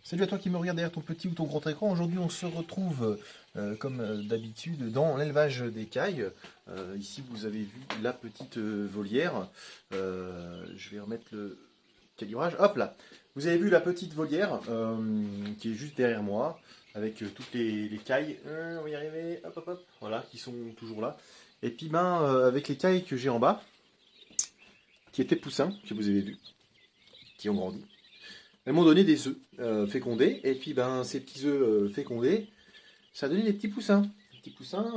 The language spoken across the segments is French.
Salut à toi qui me regarde derrière ton petit ou ton grand écran. Aujourd'hui, on se retrouve comme d'habitude dans l'élevage d'écailles. Ici, vous avez vu la petite volière. Je vais remettre le calibrage. Hop là. Vous avez vu la petite volière qui est juste derrière moi avec toutes les cailles. On va y arriver. Hop, hop, hop. Voilà, qui sont toujours là. Et puis, avec les cailles que j'ai en bas, qui étaient poussins, que vous avez vu, qui ont grandi. Elles m'ont donné des œufs fécondés, et puis ces petits œufs fécondés, ça a donné des petits poussins. Des petits poussins,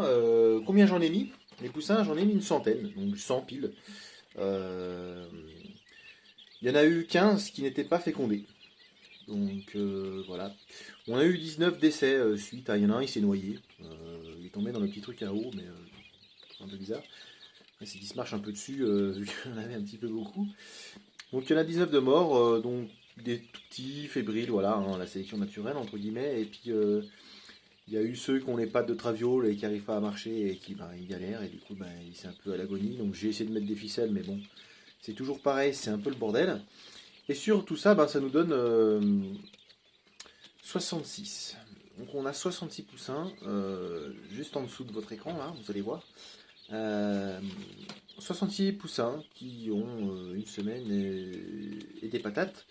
combien j'en ai mis? Les poussins, j'en ai mis une centaine, donc 100 piles. Il y en a eu 15 qui n'étaient pas fécondés. Donc voilà. On a eu 19 décès suite à. Il y en a un, il s'est noyé. Il est tombé dans le petit truc à eau, mais c'est un peu bizarre. C'est qu'il se marche un peu dessus, vu qu'il y en avait un petit peu beaucoup. Donc il y en a 19 de morts, donc des tout petits, fébriles, voilà, hein, la sélection naturelle, entre guillemets. Et puis il y a eu ceux qui ont les pattes de traviole et qui n'arrivent pas à marcher et qui ils galèrent. Et du coup, c'est un peu à l'agonie. Donc j'ai essayé de mettre des ficelles, mais bon, c'est toujours pareil, c'est un peu le bordel. Et sur tout ça, ça nous donne 66. Donc on a 66 poussins, juste en dessous de votre écran, là, vous allez voir. 66 poussins qui ont une semaine et des patates.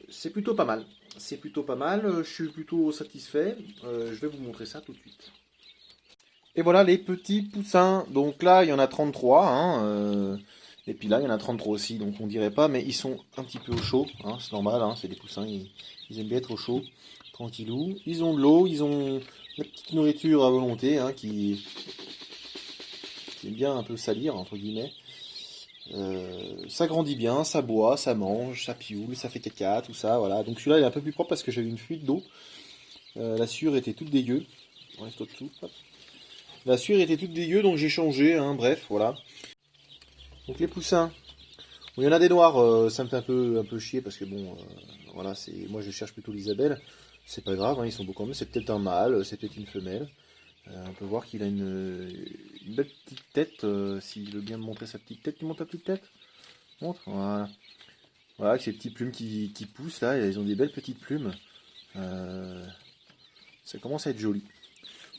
C'est plutôt pas mal. C'est plutôt pas mal. Je suis plutôt satisfait. Je vais vous montrer ça tout de suite. Et voilà les petits poussins. Donc là, il y en a 33. Et puis là, il y en a 33 aussi. Donc on dirait pas, mais ils sont un petit peu au chaud. C'est normal. C'est des poussins. Ils aiment bien être au chaud. Tranquillou. Ils ont de l'eau. Ils ont la petite nourriture à volonté qui aime bien un peu salir, entre guillemets. Ça grandit bien, ça boit, ça mange, ça pioule, ça fait caca, tout ça, voilà. Donc celui-là il est un peu plus propre parce que j'avais une fuite d'eau. La sueur était toute dégueu. On reste au-dessous. Hop. La sueur était toute dégueu, donc j'ai changé, bref, voilà. Donc les poussins. Bon, il y en a des noirs, ça me fait un peu chier parce que bon, voilà, moi je cherche plutôt l'Isabelle. C'est pas grave, ils sont beaux quand même. C'est peut-être un mâle, c'est peut-être une femelle. On peut voir qu'il a une belle petite tête, s'il veut bien me montrer sa petite tête. Tu montres ta petite tête? Montre, voilà. Voilà, avec ces petites plumes qui poussent là, ils ont des belles petites plumes. Ça commence à être joli.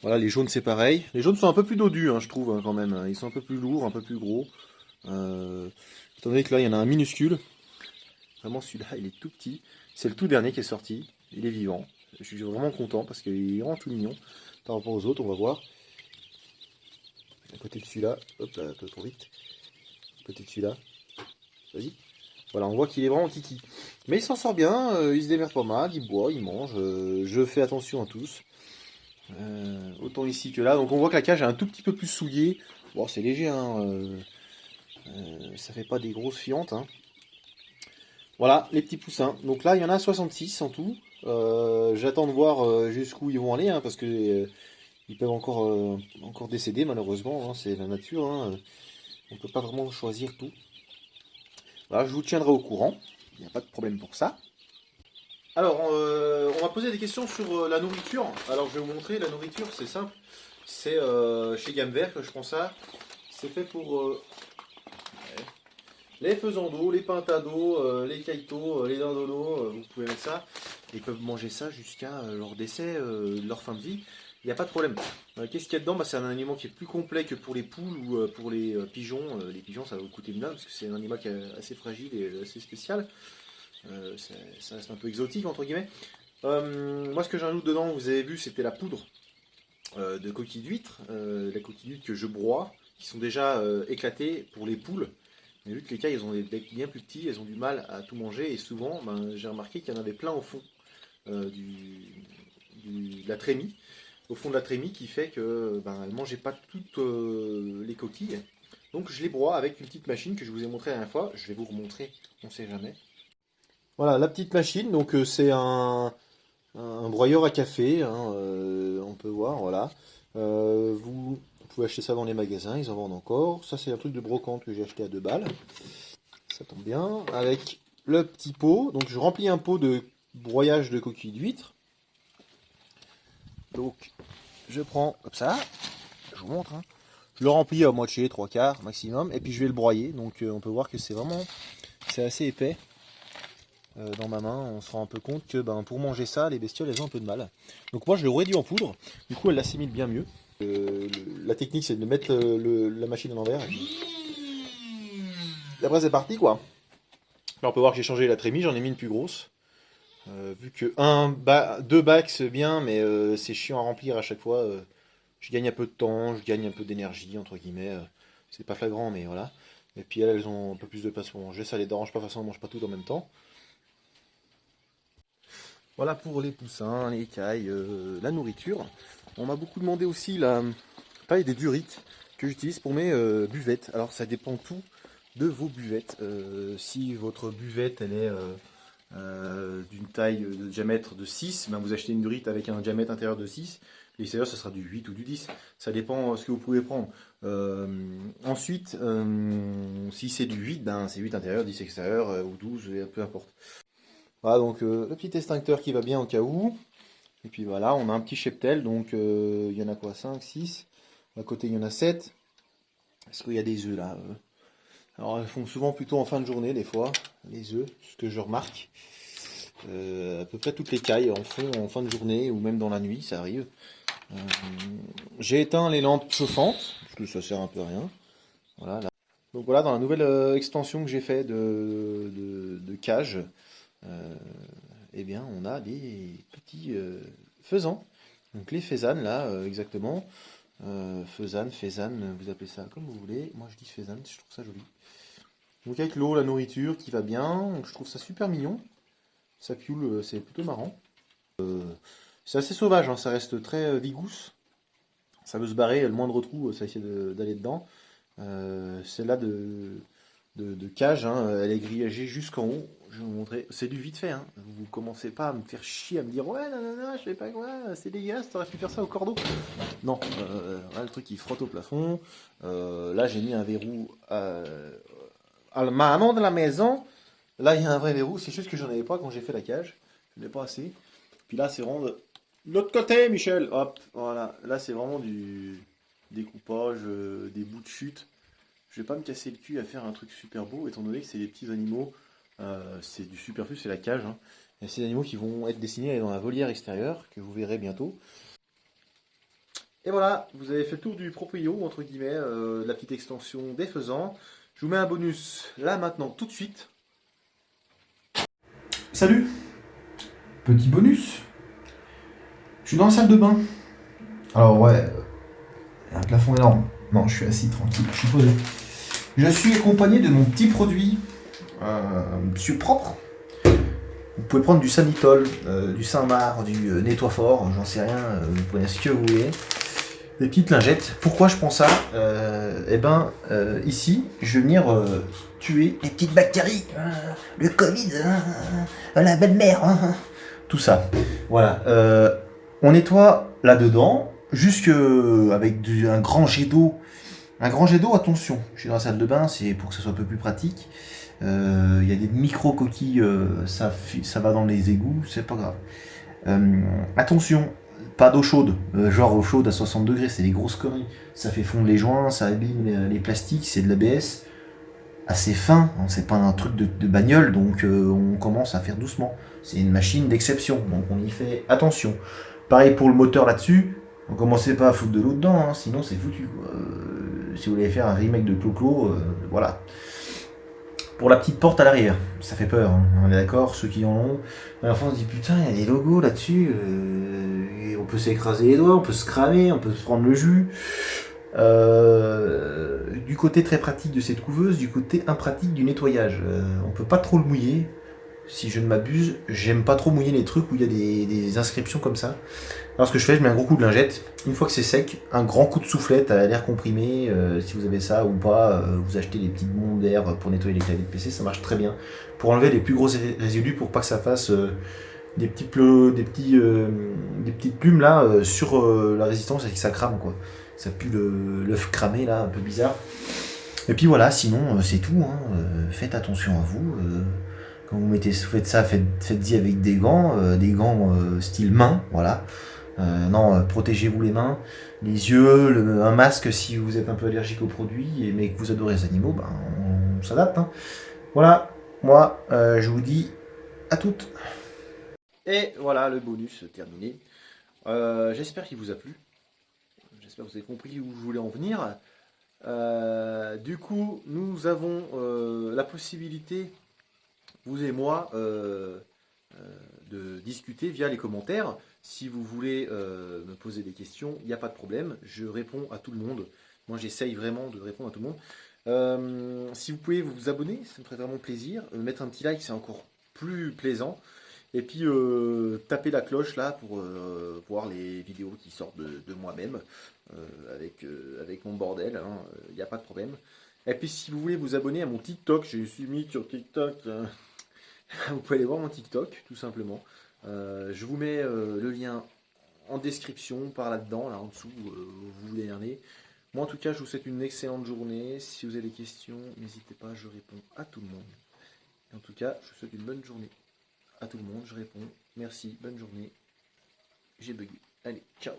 Voilà, les jaunes c'est pareil. Les jaunes sont un peu plus dodus, je trouve, quand même. Ils sont un peu plus lourds, un peu plus gros. Étant donné que là, il y en a un minuscule. Vraiment, celui-là, il est tout petit. C'est le tout dernier qui est sorti. Il est vivant. Je suis vraiment content parce qu'il est vraiment tout mignon. Par rapport aux autres, on va voir. À côté de celui-là, hop là, un peu trop vite. À côté de celui-là, vas-y. Voilà, on voit qu'il est vraiment kiki. Mais il s'en sort bien, il se démerde pas mal, il boit, il mange. Je fais attention à tous. Autant ici que là. Donc on voit que la cage est un tout petit peu plus souillée. Bon, c'est léger, ça fait pas des grosses fientes. Voilà, les petits poussins. Donc là, il y en a 66 en tout. J'attends de voir jusqu'où ils vont aller, parce que ils peuvent encore décéder malheureusement, c'est la nature. On ne peut pas vraiment choisir tout. Voilà, je vous tiendrai au courant, il n'y a pas de problème pour ça. Alors, on m'a posé des questions sur la nourriture. Alors, je vais vous montrer, la nourriture, c'est simple. C'est chez Gamme Vert que je prends ça. C'est fait pour les faisans d'eau, les pintas d'eau, les caïtos, les dindonneaux. Vous pouvez mettre ça. Ils peuvent manger ça jusqu'à leur décès, leur fin de vie. Il n'y a pas de problème. Qu'est-ce qu'il y a dedans? C'est un aliment qui est plus complet que pour les poules ou pour les pigeons. Les pigeons, ça va vous coûter une blinde parce que c'est un animal qui est assez fragile et assez spécial. Ça reste un peu exotique, entre guillemets. Moi, ce que j'ajoute dedans, vous avez vu, c'était la poudre de coquilles d'huîtres. La coquille d'huîtres que je broie, qui sont déjà éclatées pour les poules. Mais vu que les cailles, elles ont des becs bien plus petits, elles ont du mal à tout manger. Et souvent, j'ai remarqué qu'il y en avait plein au fond de la trémie. Au fond de la trémie qui fait que elle ne mangeait pas toutes les coquilles. Donc je les broie avec une petite machine que je vous ai montré la dernière fois. Je vais vous remontrer, on ne sait jamais. Voilà la petite machine, donc c'est un broyeur à café, on peut voir, voilà. Vous pouvez acheter ça dans les magasins, ils en vendent encore. Ça c'est un truc de brocante que j'ai acheté à 2 balles. Ça tombe bien. Avec le petit pot, donc je remplis un pot de broyage de coquilles d'huîtres. Donc, je prends comme ça, je vous montre, je le remplis à moitié, 3/4 maximum, et puis je vais le broyer. Donc, on peut voir que c'est assez épais. dans ma main, on se rend un peu compte que pour manger ça, les bestioles elles ont un peu de mal. Donc moi je l'ai réduit en poudre, du coup elle l'assimile bien mieux. La technique c'est de mettre la machine à l'envers. Et après c'est parti quoi. Là on peut voir que j'ai changé la trémie, j'en ai mis une plus grosse. Vu que deux bacs c'est bien, mais c'est chiant à remplir à chaque fois. Je gagne un peu de temps, je gagne un peu d'énergie entre guillemets. C'est pas flagrant mais voilà. Et puis elles ont un peu plus de place pour manger, ça les dérange pas, de toute façon on mange pas tout en même temps. Voilà pour les poussins, les écailles, la nourriture. On m'a beaucoup demandé aussi la taille des durites que j'utilise pour mes buvettes. Alors ça dépend tout de vos buvettes. Si votre buvette elle est d'une taille de diamètre de 6, ben vous achetez une durite avec un diamètre intérieur de 6. L'extérieur ça sera du 8 ou du 10. Ça dépend ce que vous pouvez prendre. Ensuite, si c'est du 8, ben c'est 8 intérieur, 10 extérieur ou 12, peu importe. Voilà, donc le petit extincteur qui va bien au cas où. Et puis voilà, on a un petit cheptel, donc il y en a quoi, 5, 6. À côté, il y en a 7. Est-ce qu'il y a des œufs là Alors, ils font souvent plutôt en fin de journée, des fois, les œufs, ce que je remarque. À peu près toutes les cailles en font en fin de journée ou même dans la nuit, ça arrive. J'ai éteint les lampes chauffantes, parce que ça sert un peu à rien. Voilà, là. Donc voilà, dans la nouvelle extension que j'ai fait de cage, eh bien, on a des petits faisans. Donc les faisanes, là, exactement. Faisane, vous appelez ça comme vous voulez. Moi, je dis faisane, je trouve ça joli. Donc avec l'eau, la nourriture qui va bien. Donc, je trouve ça super mignon. Ça pioule, c'est plutôt marrant. C'est assez sauvage, hein, ça reste très vigousse. Ça veut se barrer, le moindre trou, ça essaie d'aller dedans. Celle-là de cage, hein, elle est grillagée jusqu'en haut. Je vais vous montrer. C'est du vite fait. Hein. Vous commencez pas à me faire chier, à me dire ouais, non, je sais pas quoi, c'est dégueulasse, t'aurais pu faire ça au cordeau. Non, là, le truc il frotte au plafond. Là, j'ai mis un verrou à la maman de la maison. Là, il y a un vrai verrou. C'est juste que j'en avais pas quand j'ai fait la cage. Je n'en ai pas assez. Puis là, c'est vraiment de l'autre côté, Michel. Hop, voilà. Là, c'est vraiment du découpage, des bouts de chute. Je vais pas me casser le cul à faire un truc super beau, étant donné que c'est des petits animaux. C'est du superflu, c'est la cage. Hein. Et c'est des animaux qui vont être destinés dans la volière extérieure, que vous verrez bientôt. Et voilà, vous avez fait le tour du proprio, entre guillemets, la petite extension des faisans. Je vous mets un bonus là, maintenant, tout de suite. Salut! Petit bonus. Je suis dans la salle de bain. Alors ouais, un plafond énorme. Non, je suis assis tranquille, je suis posé. Je suis accompagné de mon petit produit monsieur propre. Vous pouvez prendre du Sanitol, du Saint-Marc, du Nettoifort, j'en sais rien, vous prenez ce que vous voulez. Des petites lingettes. Pourquoi je prends ça ici, je vais venir tuer les petites bactéries, le Covid, la belle-mère, tout ça. Voilà. On nettoie là-dedans, jusque avec un grand jet d'eau. Un grand jet d'eau, attention, je suis dans la salle de bain, c'est pour que ça soit un peu plus pratique. Il y a des micro-coquilles, ça va dans les égouts, c'est pas grave. Attention, pas d'eau chaude, genre eau chaude à 60 degrés, c'est des grosses conneries. Ça fait fondre les joints, ça abîme les plastiques, c'est de l'ABS. Assez fin, hein, c'est pas un truc de bagnole, donc on commence à faire doucement. C'est une machine d'exception, donc on y fait attention. Pareil pour le moteur là-dessus, ne commencez pas à foutre de l'eau dedans, hein, sinon c'est foutu. Si vous voulez faire un remake de Clo-Clo, voilà. Pour la petite porte à l'arrière, ça fait peur, hein, on est d'accord, ceux qui en ont. À la fin on se dit putain, il y a des logos là-dessus, on peut s'écraser les doigts, on peut se cramer, on peut se prendre le jus. Du côté très pratique de cette couveuse, du côté impratique du nettoyage. On peut pas trop le mouiller, si je ne m'abuse. J'aime pas trop mouiller les trucs où il y a des inscriptions comme ça. Alors ce que je fais, je mets un gros coup de lingette. Une fois que c'est sec, un grand coup de soufflette à l'air comprimé. Si vous avez ça ou pas, vous achetez des petites bombes d'air pour nettoyer les claviers de PC, ça marche très bien. Pour enlever les plus gros résidus, pour pas que ça fasse des petites plumes là sur la résistance et que ça crame quoi. Ça pue l'œuf cramé là, un peu bizarre. Et puis voilà, sinon c'est tout. Hein. Faites attention à vous. Quand vous faites ça, faites-y avec des gants style main, voilà. Non, protégez-vous les mains, les yeux, un masque si vous êtes un peu allergique aux produits, mais que vous adorez les animaux, on s'adapte. Hein. Voilà, moi je vous dis à toutes. Et voilà, le bonus terminé. J'espère qu'il vous a plu. J'espère que vous avez compris où je voulais en venir. Du coup, nous avons la possibilité, vous et moi, de discuter via les commentaires. Si vous voulez me poser des questions, il n'y a pas de problème. Je réponds à tout le monde. Moi, j'essaye vraiment de répondre à tout le monde. Si vous pouvez vous abonner, ça me ferait vraiment plaisir. Mettre un petit like, c'est encore plus plaisant. Et puis taper la cloche là pour voir les vidéos qui sortent de moi-même avec mon bordel, il n'y a pas de problème. Et puis si vous voulez vous abonner à mon TikTok, je suis mis sur TikTok, vous pouvez aller voir mon TikTok tout simplement. Je vous mets le lien en description par là-dedans, là en dessous, vous voulez aller. Moi en tout cas je vous souhaite une excellente journée. Si vous avez des questions, n'hésitez pas, je réponds à tout le monde. Et en tout cas, je vous souhaite une bonne journée à tout le monde, je réponds. Merci, bonne journée. J'ai bugué. Allez, ciao.